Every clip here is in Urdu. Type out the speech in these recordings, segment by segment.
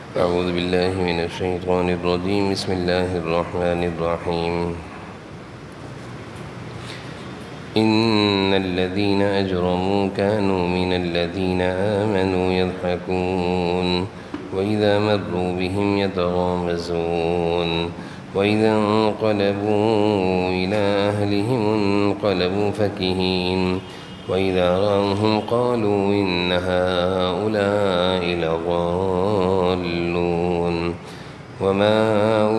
أعوذ بالله من الشيطان الرجيم بسم الله الرحمن الرحيم إن الذين أجرموا كانوا من الذين آمنوا يضحكون وإذا مروا بهم يتغامزون وإذا انقلبوا إلى أهلهم انقلبوا فكهين وإذا رأوهم قالوا إن هؤلاء لضالون وما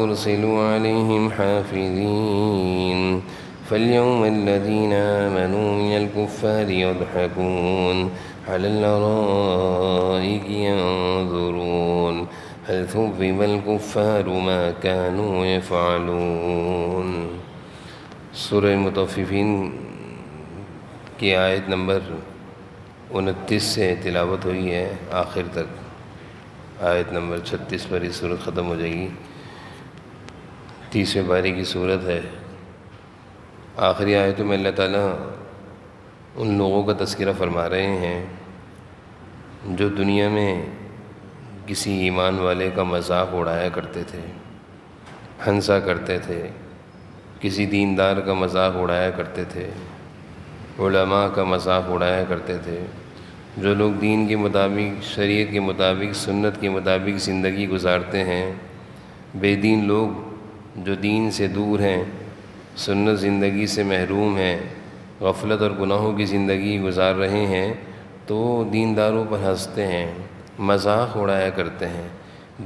أرسلوا عليهم حافظين فاليوم الذين آمنوا من الكفار يضحكون على الأرائك ينظرون هل ثوب الكفار ما كانوا يفعلون۔ سورہ مطففین کی آیت نمبر 29 سے تلاوت ہوئی ہے آخر تک، آیت نمبر 36 پر یہ سورت ختم ہو جائے گی۔ 30ویں پارے کی سورت ہے۔ آخری آیتوں میں اللہ تعالیٰ ان لوگوں کا تذکرہ فرما رہے ہیں جو دنیا میں کسی ایمان والے کا مذاق اڑایا کرتے تھے، ہنسا کرتے تھے، کسی دیندار کا مذاق اڑایا کرتے تھے، علماء کا مذاق اڑایا کرتے تھے۔ جو لوگ دین کے مطابق، شریعت کے مطابق، سنت کے مطابق زندگی گزارتے ہیں، بے دین لوگ جو دین سے دور ہیں، سنت زندگی سے محروم ہیں، غفلت اور گناہوں کی زندگی گزار رہے ہیں، تو دینداروں پر ہنستے ہیں، مذاق اڑایا کرتے ہیں۔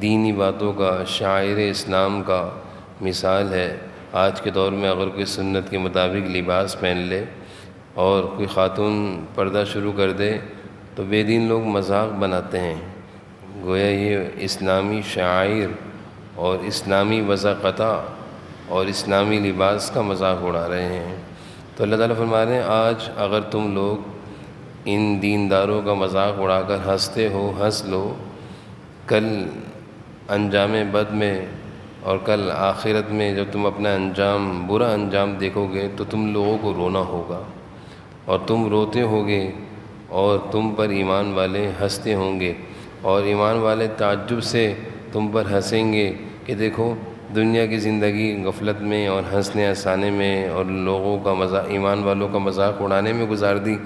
دینی باتوں کا، شاعر اسلام کا مثال ہے۔ آج کے دور میں اگر کوئی سنت کے مطابق لباس پہن لے اور کوئی خاتون پردہ شروع کر دے تو بے دین لوگ مذاق بناتے ہیں، گویا یہ اسلامی شعائر اور اسلامی وضاقتہ اور اسلامی لباس کا مذاق اڑا رہے ہیں۔ تو اللہ تعالیٰ فرما رہے ہیں آج اگر تم لوگ ان دینداروں کا مذاق اڑا کر ہنستے ہو، ہنس لو، کل انجام بد میں اور کل آخرت میں جب تم اپنا انجام، برا انجام دیکھو گے تو تم لوگوں کو رونا ہوگا، اور تم روتے ہوگے اور تم پر ایمان والے ہنستے ہوں گے، اور ایمان والے تعجب سے تم پر ہنسیں گے کہ دیکھو دنیا کی زندگی غفلت میں اور ہنسنے ہنسانے میں اور لوگوں کا مذاق، ایمان والوں کا مذاق اڑانے میں گزار دی،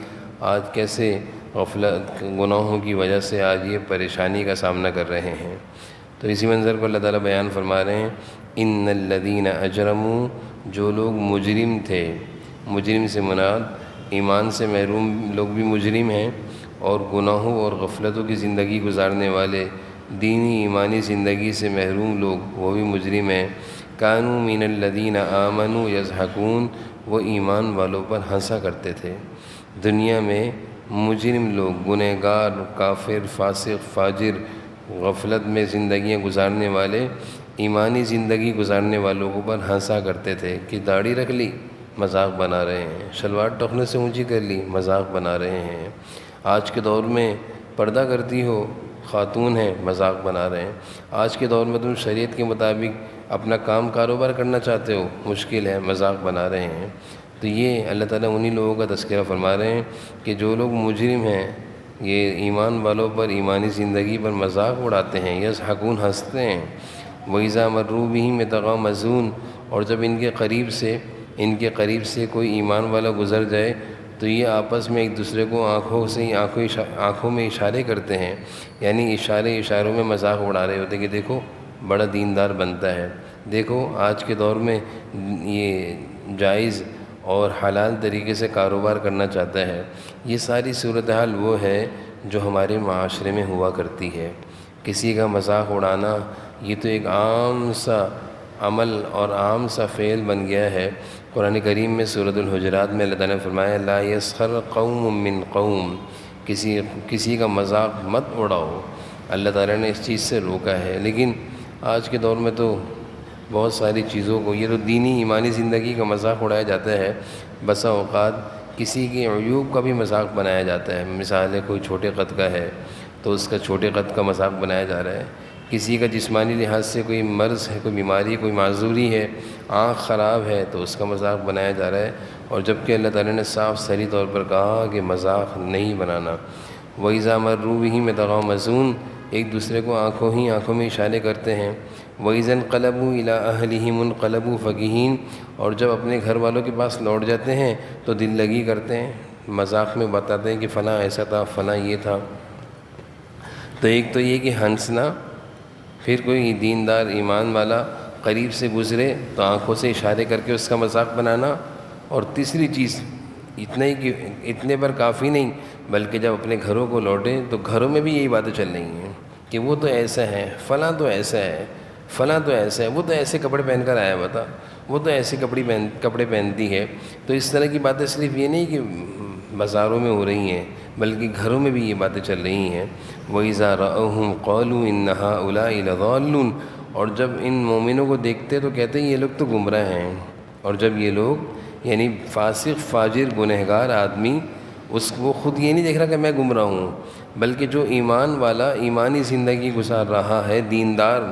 آج کیسے غفلت، گناہوں کی وجہ سے آج یہ پریشانی کا سامنا کر رہے ہیں۔ تو اسی منظر کو اللہ تعالیٰ بیان فرما رہے ہیں ان الذین اجرموا، جو لوگ مجرم تھے، مجرم سے مراد ایمان سے محروم لوگ بھی مجرم ہیں، اور گناہوں اور غفلتوں کی زندگی گزارنے والے، دینی ایمانی زندگی سے محروم لوگ وہ بھی مجرم ہیں۔ کانوا من الذین آمنوا یضحکون، وہ ایمان والوں پر ہنسا کرتے تھے۔ دنیا میں مجرم لوگ، گنہگار، کافر، فاسق، فاجر، غفلت میں زندگیاں گزارنے والے ایمانی زندگی گزارنے والوں کو پر ہنسا کرتے تھے کہ داڑھی رکھ لی، مذاق بنا رہے ہیں، شلوار ٹخنے سے اونچی کر لی، مذاق بنا رہے ہیں۔ آج کے دور میں پردہ کرتی ہو، خاتون ہیں، مذاق بنا رہے ہیں۔ آج کے دور میں تم شریعت کے مطابق اپنا کام کاروبار کرنا چاہتے ہو، مشکل ہے، مذاق بنا رہے ہیں۔ تو یہ اللہ تعالیٰ انہی لوگوں کا تذکرہ فرما رہے ہیں کہ جو لوگ مجرم ہیں، یہ ایمان والوں پر، ایمانی زندگی پر مذاق اڑاتے ہیں، یضحکون، ہنستے ہیں۔ وَإِذَا مَرُّوا بِهِمْ يَتَغَامَزُونَ، اور جب ان کے قریب سے کوئی ایمان والا گزر جائے تو یہ آپس میں ایک دوسرے کو آنکھوں میں اشارے کرتے ہیں، یعنی اشاروں میں مذاق اڑا رہے ہوتے ہیں کہ دیکھو بڑا دیندار بنتا ہے، دیکھو آج کے دور میں یہ جائز اور حلال طریقے سے کاروبار کرنا چاہتا ہے۔ یہ ساری صورتحال وہ ہے جو ہمارے معاشرے میں ہوا کرتی ہے۔ کسی کا مذاق اڑانا یہ تو ایک عام سا عمل اور عام سا فعل بن گیا ہے۔ قرآن کریم میں سورۃ الحجرات میں اللہ تعالیٰ نے فرمایا لا یسخر قوم من قوم، کسی کا مذاق مت اڑاؤ، اللہ تعالیٰ نے اس چیز سے روکا ہے۔ لیکن آج کے دور میں تو بہت ساری چیزوں کو، یہ تو دینی ایمانی زندگی کا مذاق اڑایا جاتا ہے، بسا اوقات کسی کے عیوب کا بھی مذاق بنایا جاتا ہے۔ مثال ہے کوئی چھوٹے قد کا ہے تو اس کا چھوٹے قد کا مذاق بنایا جا رہا ہے، کسی کا جسمانی لحاظ سے کوئی مرض ہے، کوئی بیماری، کوئی معذوری ہے، آنکھ خراب ہے تو اس کا مذاق بنایا جا رہا ہے، اور جبکہ اللہ تعالیٰ نے صاف صریح طور پر کہا کہ مذاق نہیں بنانا۔ وَإِذَا مَرُّوا بِهِمْ يَتَغَامَزُونَ، ایک دوسرے کو آنکھوں میں اشارے کرتے ہیں۔ وَإِذَا انقلبوا إِلَىٰ أَهْلِهِمُ انقلبوا فَكِهِينَ، اور جب اپنے گھر والوں کے پاس لوٹ جاتے ہیں تو دل لگی کرتے ہیں، مذاق میں بتاتے ہیں کہ فلاں ایسا تھا، فلاں یہ تھا۔ تو ایک تو یہ کہ ہنسنا، پھر کوئی دیندار ایمان والا قریب سے گزرے تو آنکھوں سے اشارے کر کے اس کا مذاق بنانا، اور تیسری چیز اتنے پر کافی نہیں بلکہ جب اپنے گھروں کو لوٹیں تو گھروں میں بھی یہی باتیں چل رہی ہیں کہ وہ تو ایسا ہے، فلاں تو ایسا ہے، فلاں تو ایسا ہے، وہ تو ایسے کپڑے پہن کر آیا بتا، وہ تو ایسے کپڑے پہنتی ہے۔ تو اس طرح کی باتیں صرف یہ نہیں کہ بازاروں میں ہو رہی ہیں بلکہ گھروں میں بھی یہ باتیں چل رہی ہیں۔ وَإِذَا رَأَوْهُمْ قَالُوا إِنَّ هَٰؤُلَاءِ لَضَالُّونَ، اور جب ان مومنوں کو دیکھتے تو کہتے ہیں یہ لوگ تو گمراہ ہیں۔ اور جب یہ لوگ یعنی فاسق فاجر گنہگار آدمی وہ خود یہ نہیں دیکھ رہا کہ میں گمراہ ہوں، بلکہ جو ایمان والا ایمانی زندگی گزار رہا ہے، دیندار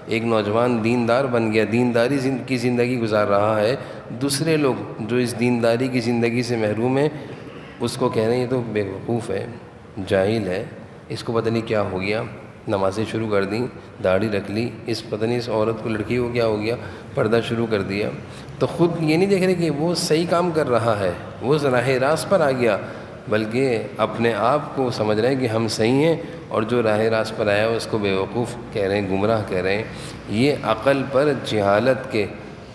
ایک نوجوان دیندار بن گیا، دینداری کی زندگی گزار رہا ہے، دوسرے لوگ جو اس دینداری کی زندگی سے محروم ہیں اس کو کہہ رہے ہیں یہ تو بے وقوف ہے، جاہل ہے، اس کو پتہ نہیں کیا ہو گیا، نمازیں شروع کر دیں، داڑھی رکھ لی، اس پتہ نہیں اس عورت کو لڑکی کو کیا ہو گیا، پردہ شروع کر دیا۔ تو خود یہ نہیں دیکھ رہے کہ وہ صحیح کام کر رہا ہے، وہ راہ راست پر آ گیا، بلکہ اپنے آپ کو سمجھ رہے ہیں کہ ہم صحیح ہیں، اور جو راہ راست پر آیا اس کو بے وقوف کہہ رہے ہیں، گمراہ کہہ رہے ہیں۔ یہ عقل پر جہالت کے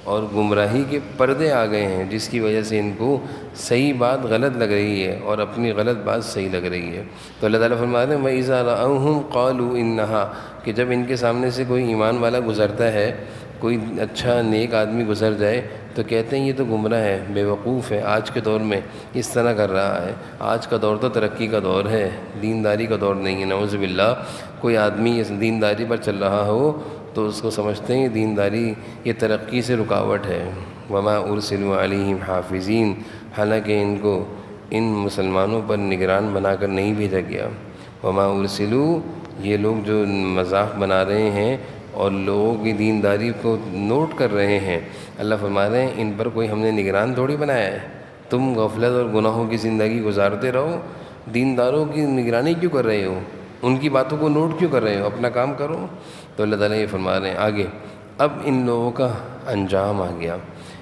اور گمراہی کے پردے آ گئے ہیں، جس کی وجہ سے ان کو صحیح بات غلط لگ رہی ہے اور اپنی غلط بات صحیح لگ رہی ہے۔ تو اللہ تعالیٰ فرما رہے ہیں وَإِذَا رَأَوْهُمْ قَالُوا إِنَّهَا، کہ جب ان کے سامنے سے کوئی ایمان والا گزرتا ہے، کوئی اچھا نیک آدمی گزر جائے تو کہتے ہیں یہ تو گمراہ ہے، بے وقوف ہے، آج کے دور میں اس طرح کر رہا ہے۔ آج کا دور تو ترقی کا دور ہے، دینداری کا دور نہیں ہے، نعوذ باللہ۔ کوئی آدمی اس دینداری پر چل رہا ہو تو اس کو سمجھتے ہیں دینداری یہ ترقی سے رکاوٹ ہے۔ وَمَا أُرْسِلُوا عَلَيْهِمْ حَافِظِينَ، حالانکہ ان کو ان مسلمانوں پر نگران بنا کر نہیں بھیجا گیا۔ وَمَا أُرْسِلُوا، یہ لوگ جو مذاق بنا رہے ہیں اور لوگوں کی دینداری کو نوٹ کر رہے ہیں، اللہ فرما رہے ہیں ان پر کوئی ہم نے نگران تھوڑی بنایا ہے۔ تم غفلت اور گناہوں کی زندگی گزارتے رہو، دینداروں کی نگرانی کیوں کر رہے ہو، ان کی باتوں کو نوٹ کیوں کر رہے ہو، اپنا کام کرو۔ تو اللہ تعالیٰ یہ فرما رہے ہیں آگے، اب ان لوگوں کا انجام آ گیا،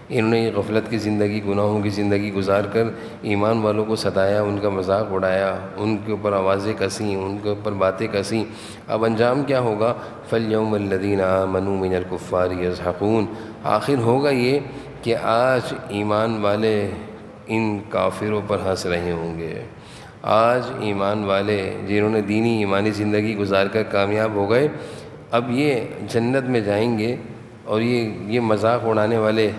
انہوں نے یہ غفلت کی زندگی، گناہوں کی زندگی گزار کر ایمان والوں کو ستایا، ان کا مذاق اڑایا، ان کے اوپر آوازیں کسیں، ان کے اوپر باتیں کسیں۔ اب انجام کیا ہوگا؟ فَالْيَوْمَ الَّذِينَ آمَنُوا مِنَ الْكُفَّارِ يَضْحَكُونَ، آخر ہوگا یہ کہ آج ایمان والے ان کافروں پر ہنس رہے ہوں گے۔ آج ایمان والے جنہوں نے دینی ایمانی زندگی گزار کر کامیاب ہو گئے، اب یہ جنت میں جائیں گے، اور یہ مذاق اڑانے والے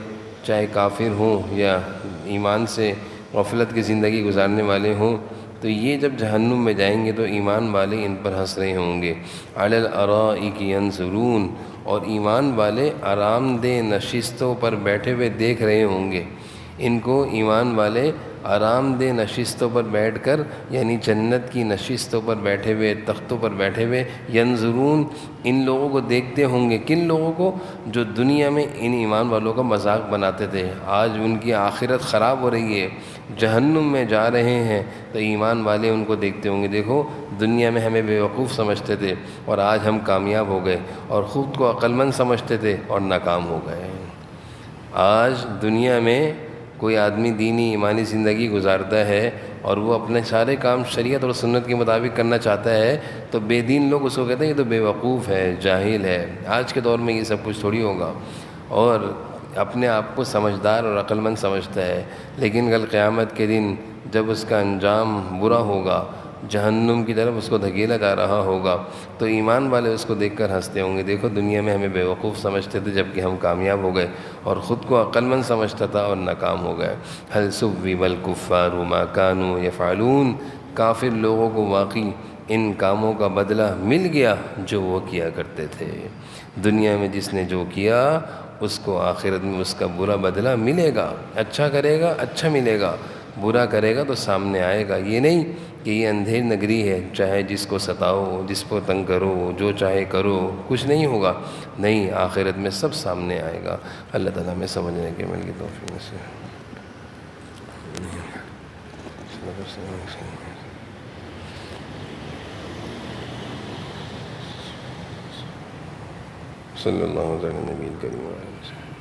چاہے کافر ہوں یا ایمان سے غفلت کی زندگی گزارنے والے ہوں، تو یہ جب جہنم میں جائیں گے تو ایمان والے ان پر ہنس رہے ہوں گے۔ عَلَى الْأَرَائِكِ يَنظُرُونَ، اور ایمان والے آرام دہ نشستوں پر بیٹھے ہوئے دیکھ رہے ہوں گے ان کو۔ ایمان والے آرام دہ نشستوں پر بیٹھ کر، یعنی جنت کی نشستوں پر بیٹھے ہوئے، تختوں پر بیٹھے ہوئے، ینظرون، ان لوگوں کو دیکھتے ہوں گے۔ کن لوگوں کو؟ جو دنیا میں ان ایمان والوں کا مذاق بناتے تھے، آج ان کی آخرت خراب ہو رہی ہے، جہنم میں جا رہے ہیں، تو ایمان والے ان کو دیکھتے ہوں گے، دیکھو دنیا میں ہمیں بے وقوف سمجھتے تھے اور آج ہم کامیاب ہو گئے، اور خود کو عقل مند سمجھتے تھے اور ناکام ہو گئے۔ آج دنیا میں کوئی آدمی دینی ایمانی زندگی گزارتا ہے اور وہ اپنے سارے کام شریعت اور سنت کے مطابق کرنا چاہتا ہے، تو بے دین لوگ اس کو کہتے ہیں یہ تو بے وقوف ہے، جاہل ہے۔ آج کے دور میں یہ سب کچھ تھوڑی ہوگا، اور اپنے آپ کو سمجھدار اور عقل مند سمجھتا ہے، لیکن کل قیامت کے دن جب اس کا انجام برا ہوگا، جہنم کی طرف اس کو دھکیلا جا رہا ہوگا، تو ایمان والے اس کو دیکھ کر ہنستے ہوں گے، دیکھو دنیا میں ہمیں بے وقوف سمجھتے تھے جبکہ ہم کامیاب ہو گئے، اور خود کو عقل مند سمجھتا تھا اور ناکام ہو گئے۔ هل ثوب الكفار ما كانوا يفعلون، کافر لوگوں کو واقعی ان کاموں کا بدلہ مل گیا جو وہ کیا کرتے تھے۔ دنیا میں جس نے جو کیا اس کو آخرت میں اس کا برا بدلہ ملے گا، اچھا کرے گا اچھا ملے گا، برا کرے گا تو سامنے آئے گا۔ یہ نہیں کہ یہ اندھیر نگری ہے، چاہے جس کو ستاؤ، جس کو تنگ کرو، جو چاہے کرو، کچھ نہیں ہوگا، نہیں، آخرت میں سب سامنے آئے گا۔ اللہ تعالیٰ میں سمجھنے کے عمل کی توفیق سے صلی اللہ علیہ نبی کریم.